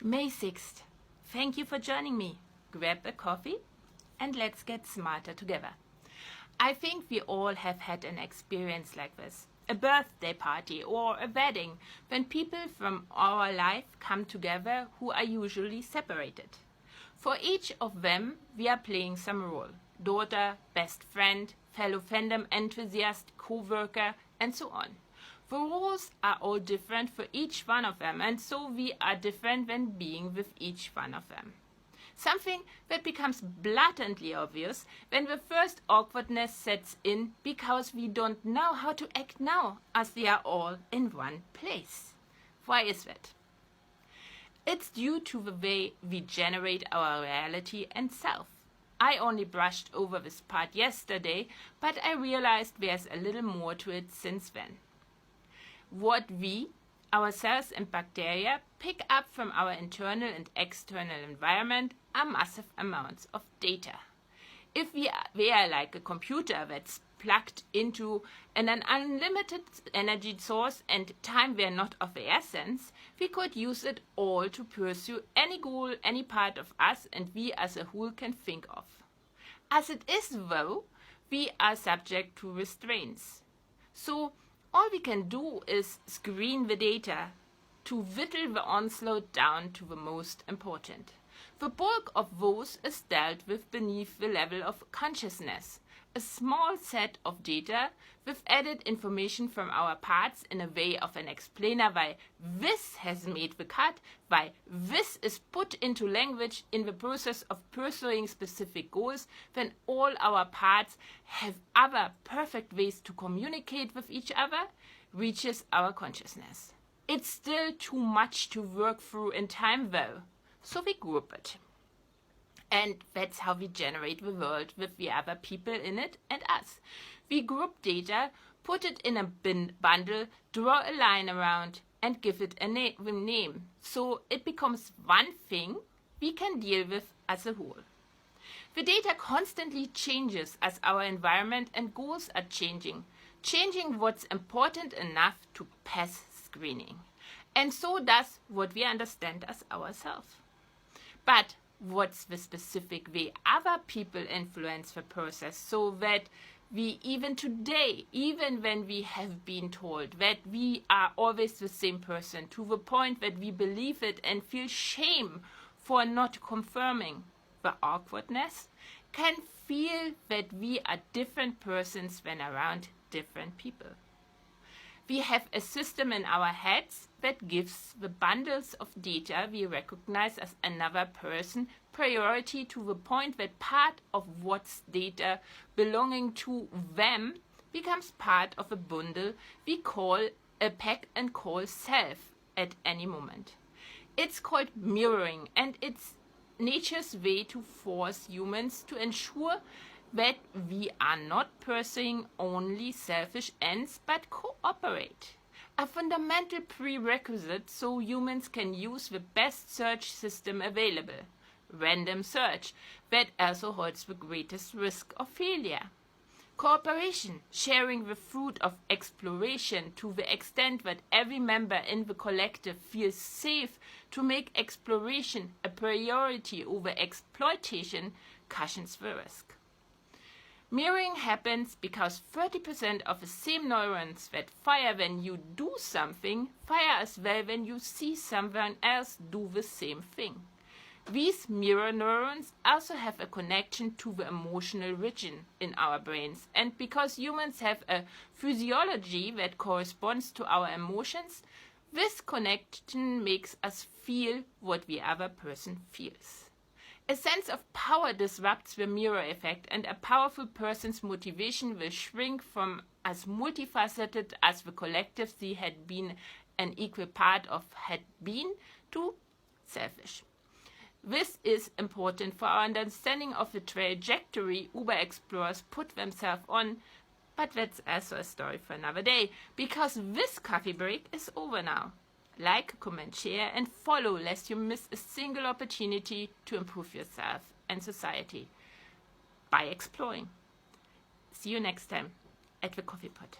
May 6th. Thank you for joining me. Grab a coffee and let's get smarter together. I think we all have had an experience like this. A birthday party or a wedding, when people from our life come together who are usually separated. For each of them, we are playing some role. Daughter, best friend, fellow fandom enthusiast, co-worker, and so on. The roles are all different for each one of them, and so we are different when being with each one of them. Something that becomes blatantly obvious when the first awkwardness sets in because we don't know how to act now as we are all in one place. Why is that? It's due to the way we generate our reality and self. I only brushed over this part yesterday, but I realized there's a little more to it since then. What we, our cells and bacteria, pick up from our internal and external environment are massive amounts of data. If we are like a computer that's plugged into an unlimited energy source and time were not of the essence, we could use it all to pursue any goal any part of us and we as a whole can think of. As it is, though, we are subject to restraints. So all we can do is screen the data to whittle the onslaught down to the most important. The bulk of those is dealt with beneath the level of consciousness, a small set of data with added information from our parts in a way of an explainer why this has made the cut, why this is put into language in the process of pursuing specific goals, when all our parts have other perfect ways to communicate with each other, reaches our consciousness. It's still too much to work through in time though, so we group it. And that's how we generate the world with the other people in it and us. We group data, put it in a bundle, draw a line around and give it a name. So it becomes one thing we can deal with as a whole. The data constantly changes as our environment and goals are changing what's important enough to pass screening. And so does what we understand as ourselves. But what's the specific way other people influence the process so that we even today, even when we have been told that we are always the same person, to the point that we believe it and feel shame for not confirming the awkwardness, can feel that we are different persons when around different people. We have a system in our heads that gives the bundles of data we recognize as another person priority to the point that part of what's data belonging to them becomes part of a bundle we call a pack and call self at any moment. It's called mirroring, and it's nature's way to force humans to ensure that we are not pursuing only selfish ends but cooperate. A fundamental prerequisite so humans can use the best search system available, random search, that also holds the greatest risk of failure. Cooperation, sharing the fruit of exploration to the extent that every member in the collective feels safe to make exploration a priority over exploitation, cushions the risk. Mirroring happens because 30% of the same neurons that fire when you do something fire as well when you see someone else do the same thing. These mirror neurons also have a connection to the emotional region in our brains, and because humans have a physiology that corresponds to our emotions, this connection makes us feel what the other person feels. A sense of power disrupts the mirror effect, and a powerful person's motivation will shrink from as multifaceted as the collectives they had been an equal part of had been to selfish. This is important for our understanding of the trajectory Uber explorers put themselves on, but that's also a story for another day, because this coffee break is over now. Like, comment, share, and follow lest you miss a single opportunity to improve yourself and society by exploring. See you next time at the Coffee Pot.